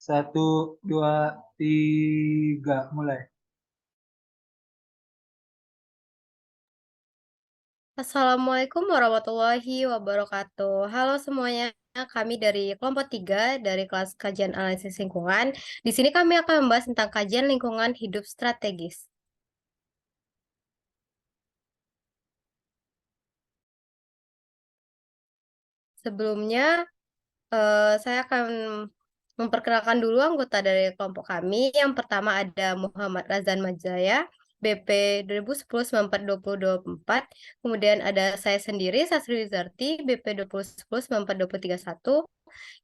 Satu, dua, tiga, mulai. Assalamualaikum warahmatullahi wabarakatuh. Halo semuanya, kami dari kelompok 3 dari kelas kajian analisis lingkungan. Di sini kami akan membahas tentang kajian lingkungan hidup strategis. Sebelumnya, saya akan memperkenalkan dulu anggota dari kelompok kami. Yang pertama ada Muhammad Razan Majaya, BP 2010-94-2024. Kemudian ada saya sendiri, Sasri Wizarti, BP 2010-94-2031.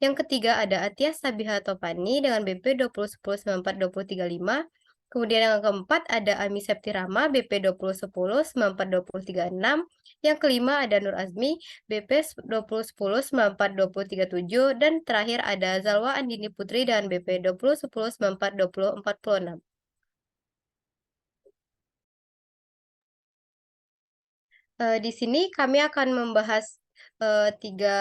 Yang ketiga ada Atia Sabiha Topani dengan BP 2010-94-2035. Kemudian yang keempat ada Ami Septirama BP 2010-94-2036. Yang kelima ada Nur Azmi BP 2010-94-2037. Dan terakhir ada Zalwa Andini Putri dengan BP 2010-94-2046. Di sini kami akan membahas tiga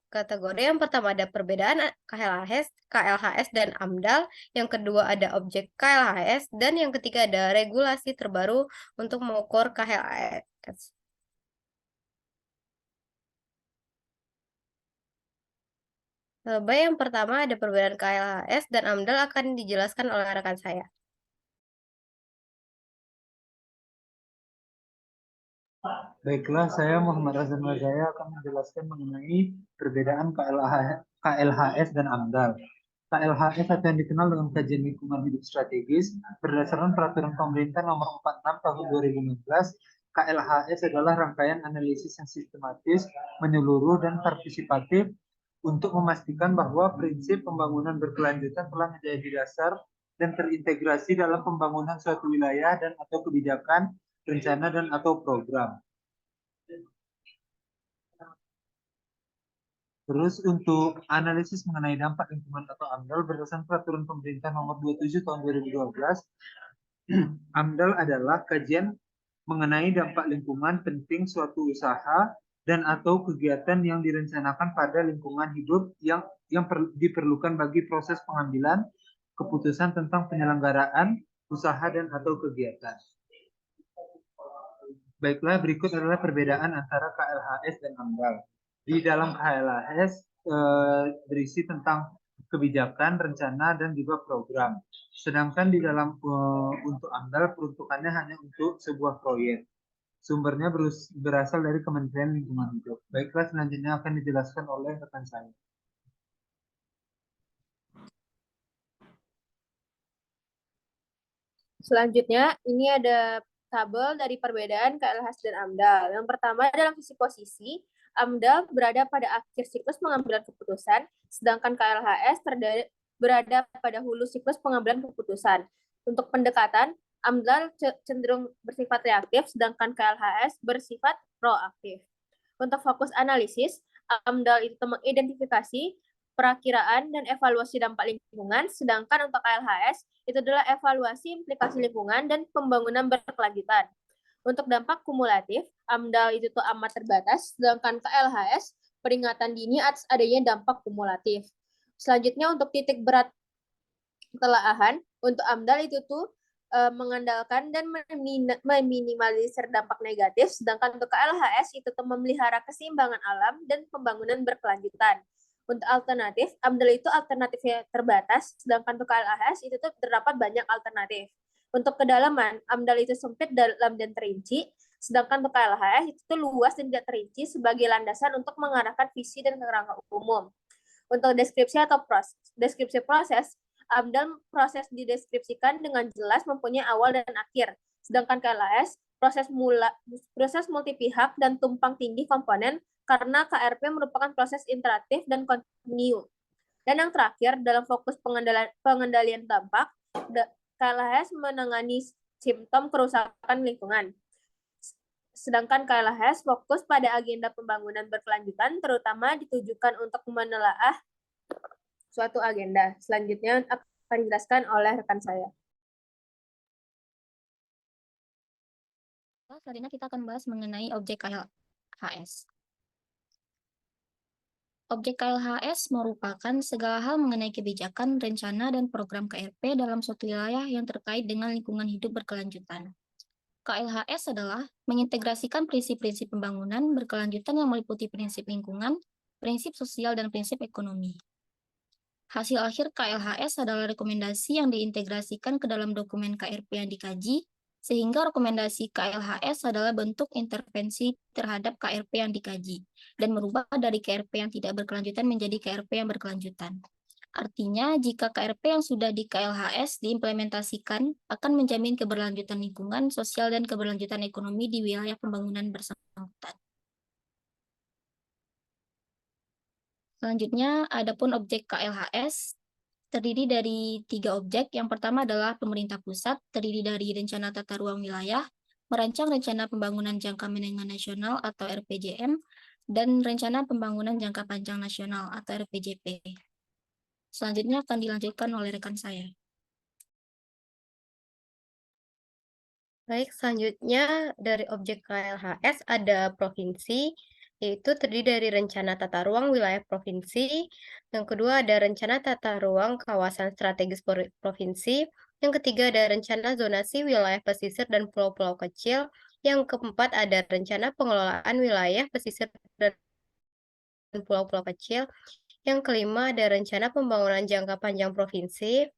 kategori. Yang pertama ada perbedaan KLHS dan AMDAL. Yang kedua ada objek KLHS. Dan yang ketiga ada regulasi terbaru untuk mengukur KLHS. Baik, yang pertama ada perbedaan KLHS dan AMDAL akan dijelaskan oleh rekan saya. Baiklah, saya Muhammad Razan Wajaya akan menjelaskan mengenai perbedaan KLHS dan AMDAL. KLHS atau yang dikenal dengan Kajian Lingkungan Hidup Strategis berdasarkan Peraturan Pemerintah Nomor 46 Tahun 2016. KLHS adalah rangkaian analisis yang sistematis, menyeluruh, dan partisipatif untuk memastikan bahwa prinsip pembangunan berkelanjutan telah menjadi dasar dan terintegrasi dalam pembangunan suatu wilayah dan atau kebijakan, rencana dan atau program. Terus untuk analisis mengenai dampak lingkungan atau AMDAL berdasarkan Peraturan Pemerintah Nomor 27 Tahun 2012, AMDAL adalah kajian mengenai dampak lingkungan penting suatu usaha dan atau kegiatan yang direncanakan pada lingkungan hidup yang diperlukan bagi proses pengambilan keputusan tentang penyelenggaraan usaha dan atau kegiatan. Baiklah, berikut adalah perbedaan antara KLHS dan AMDAL. Di dalam KLHS berisi tentang kebijakan, rencana, dan juga program. Sedangkan di dalam untuk AMDAL peruntukannya hanya untuk sebuah proyek. Sumbernya berasal dari Kementerian Lingkungan Hidup. Baiklah, selanjutnya akan dijelaskan oleh rekan saya. Selanjutnya, ini ada tabel dari perbedaan KLHS dan AMDAL. Yang pertama, dalam sisi posisi, AMDAL berada pada akhir siklus pengambilan keputusan, sedangkan KLHS berada pada hulu siklus pengambilan keputusan. Untuk pendekatan, AMDAL cenderung bersifat reaktif, sedangkan KLHS bersifat proaktif. Untuk fokus analisis, AMDAL itu mengidentifikasi perakiraan dan evaluasi dampak lingkungan, sedangkan untuk KLHS itu adalah evaluasi implikasi lingkungan dan pembangunan berkelanjutan. Untuk dampak kumulatif, AMDAL itu tuh amat terbatas, sedangkan KLHS peringatan dini atas adanya dampak kumulatif. Selanjutnya untuk titik berat telaahan, untuk AMDAL itu tuh mengandalkan dan meminimalisir dampak negatif, sedangkan untuk KLHS itu tuh memelihara keseimbangan alam dan pembangunan berkelanjutan. Untuk alternatif, AMDAL itu alternatifnya terbatas, sedangkan untuk KLHS itu tuh terdapat banyak alternatif. Untuk kedalaman, AMDAL itu sempit, dalam, dan terinci, sedangkan untuk KLHS itu tuh luas dan tidak terinci sebagai landasan untuk mengarahkan visi dan kerangka umum. Untuk deskripsi atau deskripsi proses, AMDAL proses dideskripsikan dengan jelas mempunyai awal dan akhir. Sedangkan KLHS proses multi pihak dan tumpang tindih komponen karena KRP merupakan proses interaktif dan kontinu. Dan yang terakhir, dalam fokus pengendalian dampak, KLHS menangani simptom kerusakan lingkungan. Sedangkan KLHS fokus pada agenda pembangunan berkelanjutan, terutama ditujukan untuk menelaah suatu agenda. Selanjutnya akan dijelaskan oleh rekan saya. Selanjutnya kita akan bahas mengenai objek KLHS. Objek KLHS merupakan segala hal mengenai kebijakan, rencana, dan program KRP dalam suatu wilayah yang terkait dengan lingkungan hidup berkelanjutan. KLHS adalah mengintegrasikan prinsip-prinsip pembangunan berkelanjutan yang meliputi prinsip lingkungan, prinsip sosial, dan prinsip ekonomi. Hasil akhir KLHS adalah rekomendasi yang diintegrasikan ke dalam dokumen KRP yang dikaji, sehingga rekomendasi KLHS adalah bentuk intervensi terhadap KRP yang dikaji, dan merubah dari KRP yang tidak berkelanjutan menjadi KRP yang berkelanjutan. Artinya, jika KRP yang sudah di KLHS diimplementasikan, akan menjamin keberlanjutan lingkungan, sosial, dan keberlanjutan ekonomi di wilayah pembangunan bersangkutan. Selanjutnya, adapun objek KLHS terdiri dari 3 objek. Yang pertama adalah pemerintah pusat, terdiri dari rencana tata ruang wilayah, merancang rencana pembangunan jangka menengah nasional atau RPJM, dan rencana pembangunan jangka panjang nasional atau RPJP. Selanjutnya akan dilanjutkan oleh rekan saya. Baik, selanjutnya dari objek KLHS ada provinsi, yaitu terdiri dari rencana tata ruang wilayah provinsi. Yang kedua ada rencana tata ruang kawasan strategis provinsi. Yang ketiga ada rencana zonasi wilayah pesisir dan pulau-pulau kecil. Yang keempat ada rencana pengelolaan wilayah pesisir dan pulau-pulau kecil. Yang kelima ada rencana pembangunan jangka panjang provinsi.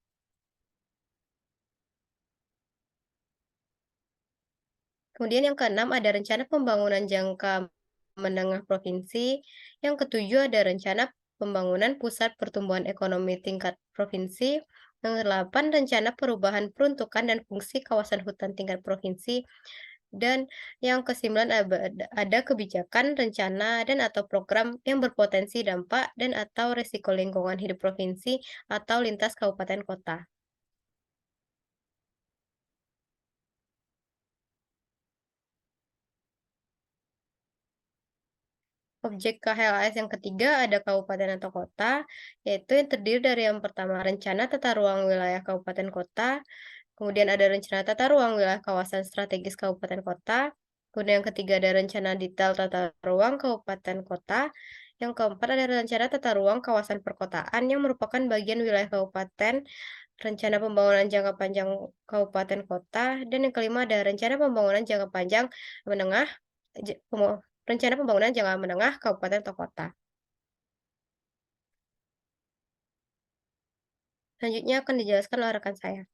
Kemudian yang keenam ada rencana pembangunan jangka menengah provinsi. Yang ketujuh ada rencana pembangunan pusat pertumbuhan ekonomi tingkat provinsi. Yang kedelapan rencana perubahan peruntukan dan fungsi kawasan hutan tingkat provinsi. Dan yang kesembilan ada kebijakan, rencana, dan atau program yang berpotensi dampak dan atau resiko lingkungan hidup provinsi atau lintas kabupaten kota. Objek KLHS yang ketiga ada kabupaten atau kota, yaitu yang terdiri dari yang pertama rencana tata ruang wilayah kabupaten kota, kemudian ada rencana tata ruang wilayah kawasan strategis kabupaten kota, kemudian yang ketiga ada rencana detail tata ruang kabupaten kota, yang keempat ada rencana tata ruang kawasan perkotaan yang merupakan bagian wilayah kabupaten, rencana pembangunan jangka panjang kabupaten kota, dan yang kelima ada rencana pembangunan jangka panjang menengah rencana pembangunan jangka menengah kabupaten atau kota. Selanjutnya akan dijelaskan oleh rekan saya.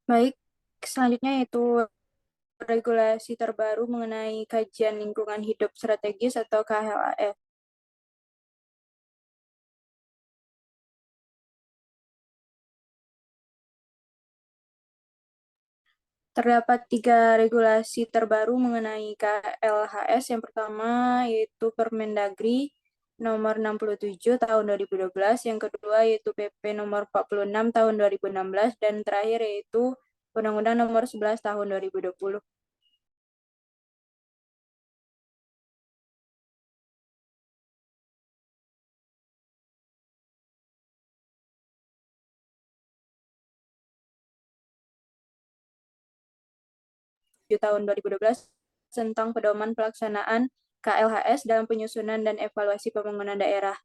Baik, selanjutnya yaitu regulasi terbaru mengenai kajian lingkungan hidup strategis atau KLHS. Terdapat 3 regulasi terbaru mengenai KLHS. Yang pertama yaitu Permendagri nomor 67 tahun 2012, yang kedua yaitu PP nomor 46 tahun 2016, dan terakhir yaitu Undang-Undang nomor 11 tahun 2020. Tahun 2012 tentang pedoman pelaksanaan KLHS dalam penyusunan dan evaluasi pembangunan daerah,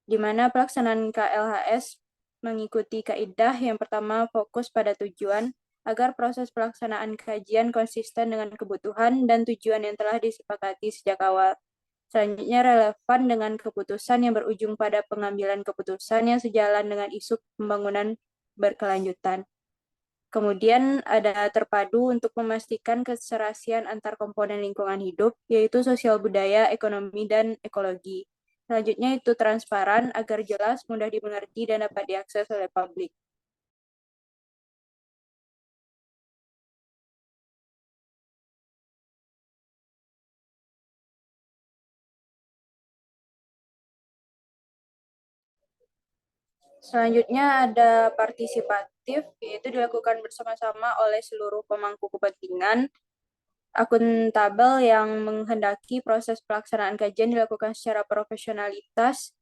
di mana pelaksanaan KLHS mengikuti kaidah yang pertama fokus pada tujuan agar proses pelaksanaan kajian konsisten dengan kebutuhan dan tujuan yang telah disepakati sejak awal. Selanjutnya relevan dengan keputusan yang berujung pada pengambilan keputusan yang sejalan dengan isu pembangunan berkelanjutan. Kemudian ada terpadu untuk memastikan keserasian antar komponen lingkungan hidup, yaitu sosial budaya, ekonomi, dan ekologi. Selanjutnya itu transparan agar jelas, mudah dimengerti, dan dapat diakses oleh publik. Selanjutnya ada partisipatif, yaitu dilakukan bersama-sama oleh seluruh pemangku kepentingan. Akuntabel yang menghendaki proses pelaksanaan kajian dilakukan secara profesionalitas,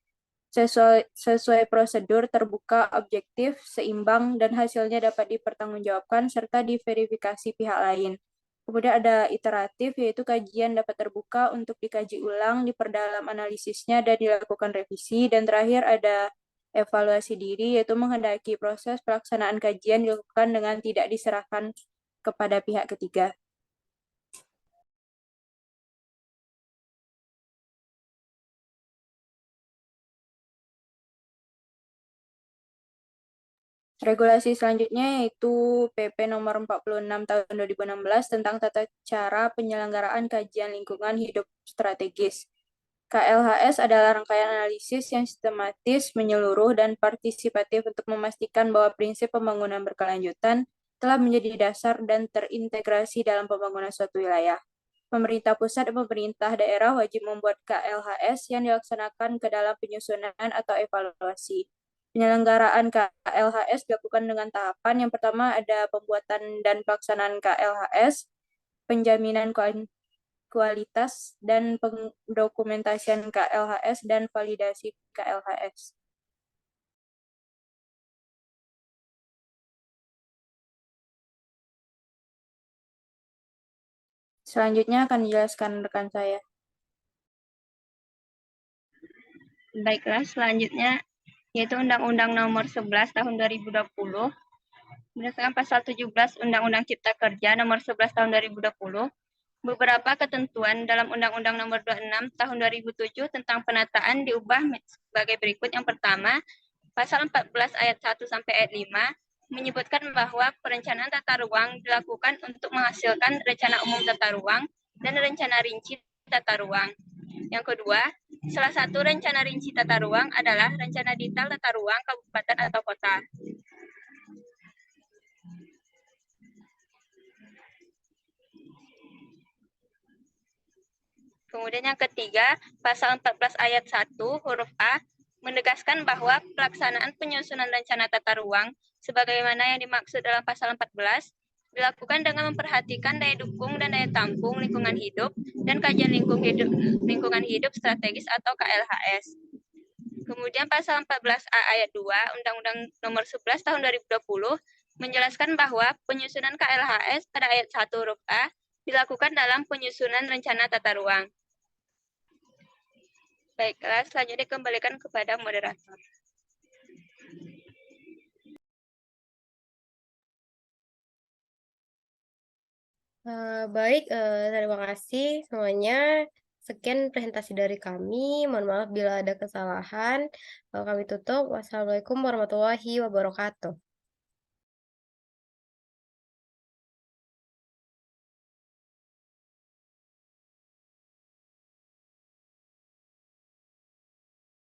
sesuai prosedur, terbuka, objektif, seimbang, dan hasilnya dapat dipertanggungjawabkan serta diverifikasi pihak lain. Kemudian ada iteratif, yaitu kajian dapat terbuka untuk dikaji ulang, diperdalam analisisnya, dan dilakukan revisi. Dan terakhir ada evaluasi diri, yaitu menghendaki proses pelaksanaan kajian dilakukan dengan tidak diserahkan kepada pihak ketiga. Regulasi selanjutnya yaitu PP nomor 46 tahun 2016 tentang tata cara penyelenggaraan kajian lingkungan hidup strategis. KLHS adalah rangkaian analisis yang sistematis, menyeluruh, dan partisipatif untuk memastikan bahwa prinsip pembangunan berkelanjutan telah menjadi dasar dan terintegrasi dalam pembangunan suatu wilayah. Pemerintah pusat dan pemerintah daerah wajib membuat KLHS yang dilaksanakan ke dalam penyusunan atau evaluasi. Penyelenggaraan KLHS dilakukan dengan tahapan. Yang pertama ada pembuatan dan pelaksanaan KLHS, penjaminan kualitas dan pendokumentasian KLHS dan validasi KLHS. Selanjutnya akan dijelaskan rekan saya. Baiklah, selanjutnya yaitu Undang-Undang Nomor 11 Tahun 2020 berdasarkan pasal 17 Undang-Undang Cipta Kerja Nomor 11 Tahun 2020. Beberapa ketentuan dalam Undang-Undang Nomor 26 Tahun 2007 tentang penataan diubah sebagai berikut. Yang pertama, pasal 14 ayat 1 sampai ayat 5 menyebutkan bahwa perencanaan tata ruang dilakukan untuk menghasilkan rencana umum tata ruang dan rencana rinci tata ruang. Yang kedua, salah satu rencana rinci tata ruang adalah rencana detail tata ruang kabupaten atau kota. Kemudian yang ketiga, pasal 14 ayat 1 huruf A menegaskan bahwa pelaksanaan penyusunan rencana tata ruang sebagaimana yang dimaksud dalam pasal 14 dilakukan dengan memperhatikan daya dukung dan daya tampung lingkungan hidup dan kajian lingkungan hidup strategis atau KLHS. Kemudian pasal 14A ayat 2 Undang-Undang Nomor 11 Tahun 2020 menjelaskan bahwa penyusunan KLHS pada ayat 1 huruf A dilakukan dalam penyusunan rencana tata ruang. Baiklah, selanjutnya dikembalikan kepada moderator. Baik, terima kasih semuanya. Sekian presentasi dari kami. Mohon maaf bila ada kesalahan. Kami tutup. Wassalamualaikum warahmatullahi wabarakatuh.